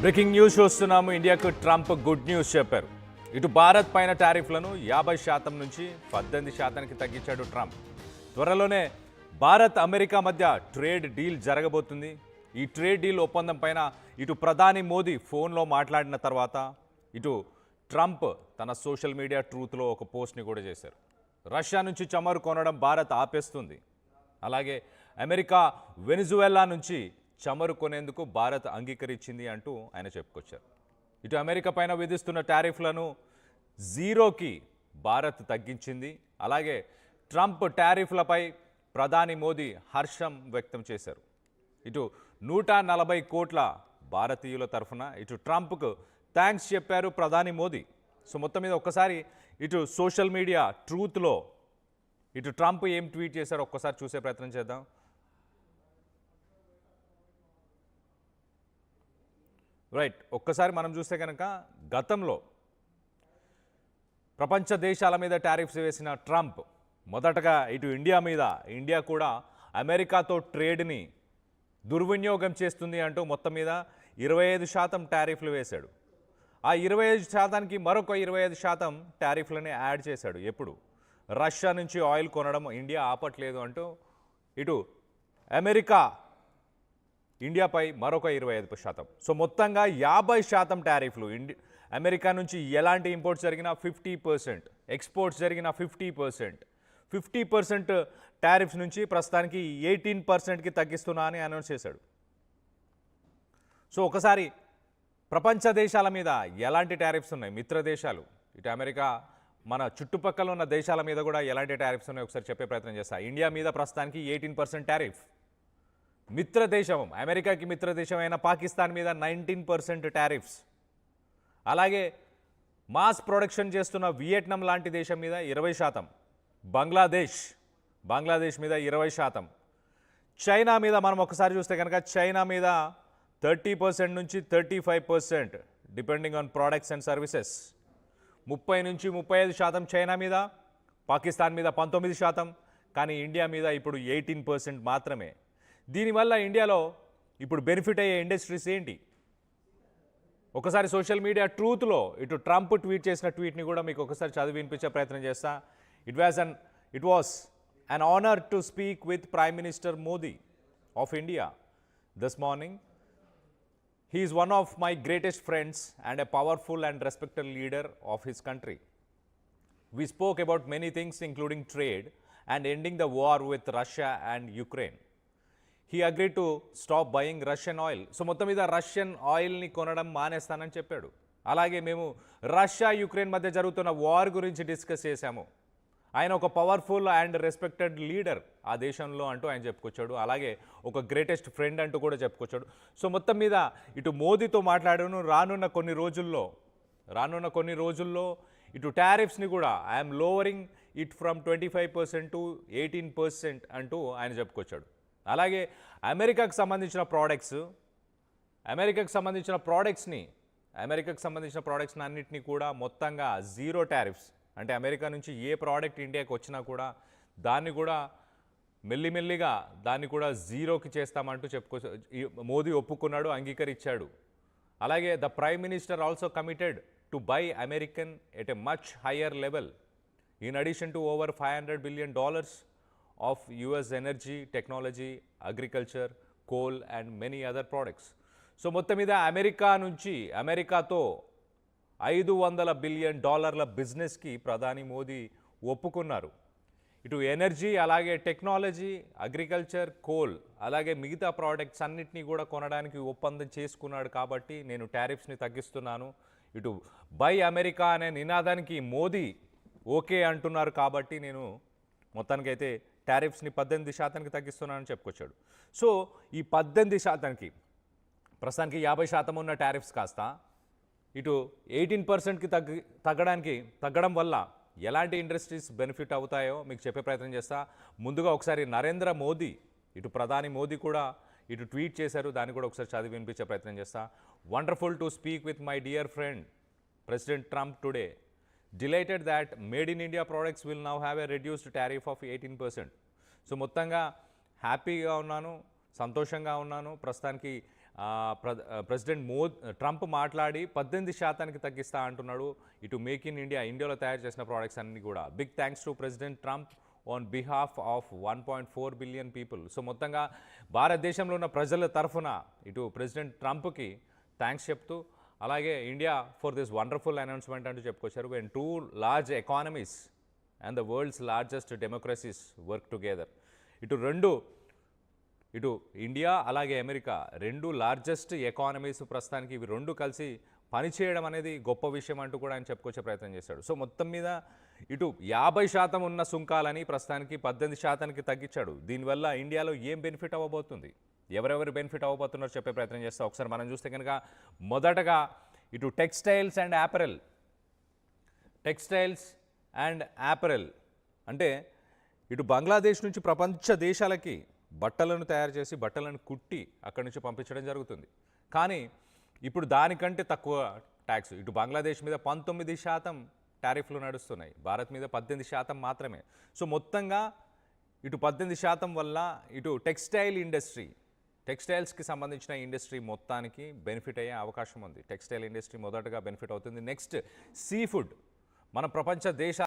Breaking news చూస్తున్నాము. ఇండియాకు Trump good news చెప్పారు. ఇటు భారత్ పైన టారిఫ్లను 50% నుంచి 18%కి తగ్గించాడు ట్రంప్. త్వరలోనే భారత్ అమెరికా మధ్య ట్రేడ్ డీల్ జరగబోతుంది. ఈ ట్రేడ్ డీల్ ఒప్పందం పైన ఇటు ప్రధాని మోదీ ఫోన్లో మాట్లాడిన తర్వాత ఇటు ట్రంప్ తన సోషల్ మీడియా ట్రూత్లో ఒక పోస్ట్ని కూడా చేశారు. రష్యా నుంచి చమురు కొనడం భారత్ ఆపేస్తుంది. అలాగే అమెరికా వెనిజువెలా నుంచి చమురు కొనేందుకు భారత్ అంగీకరించింది అంటూ ఆయన చెప్పుకొచ్చారు. ఇటు అమెరికా పైన విధిస్తున్న టారిఫ్లను జీరోకి భారత్ తగ్గించింది. అలాగే ట్రంప్ టారిఫ్లపై ప్రధాని మోదీ హర్షం వ్యక్తం చేశారు. ఇటు 140 కోట్ల భారతీయుల తరఫున ఇటు ట్రంప్కు థ్యాంక్స్ చెప్పారు ప్రధాని మోదీ. సో మొత్తం మీద ఒక్కసారి ఇటు సోషల్ మీడియా ట్రూత్లో ఇటు ట్రంప్ ఏం ట్వీట్ చేశారో ఒక్కసారి చూసే ప్రయత్నం చేద్దాం. రైట్, ఒక్కసారి మనం చూస్తే కనుక గతంలో ప్రపంచ దేశాల మీద టారిఫ్స్ వేసిన ట్రంప్ మొదటగా ఇటు ఇండియా కూడా అమెరికాతో ట్రేడ్ని దుర్వినియోగం చేస్తుంది అంటూ మొత్తం మీద 25% టారిఫ్లు వేశాడు. ఆ 25%కి మరొక 25% టారిఫ్లని యాడ్ చేశాడు. ఎప్పుడు రష్యా నుంచి ఆయిల్ కొనడం ఇండియా ఆపట్లేదు అంటూ ఇటు అమెరికా ఇండియాపై మరొక 25%. సో మొత్తంగా 50% టారిఫ్లు. అమెరికా నుంచి ఎలాంటి ఇంపోర్ట్స్ జరిగినా 50%, ఎక్స్పోర్ట్స్ జరిగిన 50%, 50% టారిఫ్స్ నుంచి ప్రస్తుతానికి 18%కి తగ్గిస్తున్నా అని అనౌన్స్ చేశాడు. సో ఒకసారి ప్రపంచ దేశాల మీద ఎలాంటి టారిఫ్స్ ఉన్నాయి, మిత్ర దేశాలు ఇటు అమెరికా మన చుట్టుపక్కల ఉన్న దేశాల మీద కూడా ఎలాంటి టారిఫ్స్ ఉన్నాయి ఒకసారి చెప్పే ప్రయత్నం చేస్తా. ఇండియా మీద ప్రస్తుతానికి 18% టారిఫ్. మిత్రదేశం అమెరికాకి మిత్రదేశం అయిన పాకిస్తాన్ మీద 19% టారిఫ్స్. అలాగే మాస్ ప్రొడక్షన్ చేస్తున్న వియట్నాం లాంటి దేశం మీద 20%, బంగ్లాదేశ్ మీద 20%, చైనా మీద మనం ఒకసారి చూస్తే కనుక చైనా మీద 30% నుంచి 35% depending on products and services. 30 నుంచి 35% చైనా మీద, పాకిస్తాన్ మీద 19%, కానీ ఇండియా మీద ఇప్పుడు 18% మాత్రమే. దీనివల్ల ఇండియాలో ఇప్పుడు బెనిఫిట్ అయ్యే ఇండస్ట్రీస్ ఏంటి? ఒకసారి సోషల్ మీడియా ట్రూత్లో ఇటు ట్రంప్ ట్వీట్ చేసిన ట్వీట్ని కూడా మీకు ఒకసారి చదివి వినిపించే ప్రయత్నం చేస్తా. It was an honor to speak with Prime Minister Modi of India this morning. He is one of my greatest friends and a powerful and respected leader of his country. We spoke about many things including trade and ending the war with Russia and Ukraine. He agreed to stop buying Russian oil. So మొత్తం మీద Russian ఆయిల్ని కొనడం మానేస్తానని చెప్పాడు. అలాగే మేము Russia Ukraine మధ్య జరుగుతున్న war గురించి డిస్కస్ చేశాము. ఆయన ఒక పవర్ఫుల్ అండ్ రెస్పెక్టెడ్ లీడర్ ఆ దేశంలో అంటూ ఆయన చెప్పుకొచ్చాడు. అలాగే ఒక గ్రేటెస్ట్ ఫ్రెండ్ అంటూ కూడా చెప్పుకొచ్చాడు. సో మొత్తం మీద ఇటు మోదీతో మాట్లాడాను. రానున్న కొన్ని రోజుల్లో ఇటు టారిఫ్స్ని కూడా I'm lowering it from 25% to 18% అంటూ ఆయన చెప్పుకొచ్చాడు. అలాగే అమెరికాకు సంబంధించిన ప్రోడక్ట్స్ని అన్నింటినీ కూడా మొత్తంగా జీరో టారిఫ్స్, అంటే అమెరికా నుంచి ఏ ప్రోడక్ట్ ఇండియాకి వచ్చినా కూడా దాన్ని కూడా మెల్లిమెల్లిగా దాన్ని కూడా జీరోకి చేస్తామంటూ మోదీ ఒప్పుకున్నాడు, అంగీకరించాడు. అలాగే the prime minister also committed to buy American at a much higher level in addition to over $500 billion of US energy, technology, agriculture, coal and many other products. So మొత్తం మీద అమెరికాతో $500 billion బిజినెస్కి ప్రధాని మోదీ ఒప్పుకున్నారు. ఇటు ఎనర్జీ, అలాగే technology, agriculture, coal, అలాగే మిగతా ప్రోడక్ట్స్ అన్నిటినీ కూడా కొనడానికి ఒప్పందం చేసుకున్నాడు. కాబట్టి నేను టారిఫ్స్ని తగ్గిస్తున్నాను. ఇటు బై అమెరికా అనే నినాదానికి మోదీ ఓకే అంటున్నారు. కాబట్టి నేను మొత్తానికైతే టారిఫ్స్ని 18%కి తగ్గిస్తున్నానని చెప్పుకొచ్చాడు. సో ఈ 18%కి ప్రస్తుతానికి 50% ఉన్న టారిఫ్స్ కాస్త ఇటు 18%కి తగ్గడం వల్ల ఎలాంటి ఇండస్ట్రీస్ బెనిఫిట్ అవుతాయో మీకు చెప్పే ప్రయత్నం చేస్తా. ముందుగా ఒకసారి నరేంద్ర మోదీ ఇటు ప్రధాని మోదీ కూడా ఇటు ట్వీట్ చేశారు. దాన్ని కూడా ఒకసారి చదివి వినిపించే ప్రయత్నం చేస్తా. Wonderful to speak with my dear friend president Trump today. Delighted that made in India products will now have a reduced tariff of 18%. So మొత్తంగా హ్యాపీగా ఉన్నాను, సంతోషంగా ఉన్నాను. ప్రస్తుతానికి ప్రెసిడెంట్ ట్రంప్ మాట్లాడి 18% తగ్గిస్తా అంటున్నాడు. ఇటు మేక్ ఇన్ ఇండియా, ఇండియాలో తయారు చేసిన ప్రోడక్ట్స్ అన్ని కూడా. Big thanks to president Trump on behalf of 1.4 billion people. So మొత్తంగా భారతదేశంలో ఉన్న ప్రజల తరఫున ఇటు ప్రెసిడెంట్ ట్రంప్కి థ్యాంక్స్ చెప్తూ, అలాగే India for this wonderful announcement అంటూ చెప్పుకొచ్చారు. When two large economies and the world's largest democracies work together. ఇటు ఇండియా అలాగే అమెరికా రెండు లార్జెస్ట్ ఎకానమీస్, ప్రస్తుతానికి ఇవి రెండు కలిసి పనిచేయడం అనేది గొప్ప విషయం అంటూ కూడా ఆయన చెప్పుకొచ్చే ప్రయత్నం చేశాడు. సో మొత్తం మీద ఇటు 50% ఉన్న సుంకాలని ప్రస్తుతానికి 18%కి తగ్గించాడు. దీనివల్ల ఇండియాలో ఏం బెనిఫిట్ అవ్వబోతుంది, ఎవరెవరు బెనిఫిట్ అవ్వబోతున్నారో చెప్పే ప్రయత్నం చేస్తా. ఒకసారి మనం చూస్తే కనుక మొదటగా ఇటు టెక్స్టైల్స్ అండ్ యాపరెల్ అంటే ఇటు బంగ్లాదేశ్ నుంచి ప్రపంచ దేశాలకి బట్టలను తయారు చేసి బట్టలను కుట్టి అక్కడి నుంచి పంపించడం జరుగుతుంది. కానీ ఇప్పుడు దానికంటే తక్కువ ట్యాక్స్ ఇటు బంగ్లాదేశ్ మీద 19% టారిఫ్లు నడుస్తున్నాయి, భారత్ మీద 18% మాత్రమే. సో మొత్తంగా ఇటు 18% వల్ల ఇటు టెక్స్టైల్స్కి సంబంధించిన ఇండస్ట్రీ మొత్తానికి బెనిఫిట్ అయ్యే అవకాశం ఉంది. టెక్స్టైల్ ఇండస్ట్రీ మొదటగా బెనిఫిట్ అవుతుంది. నెక్స్ట్ సీ ఫుడ్, మన ప్రపంచ దేశాల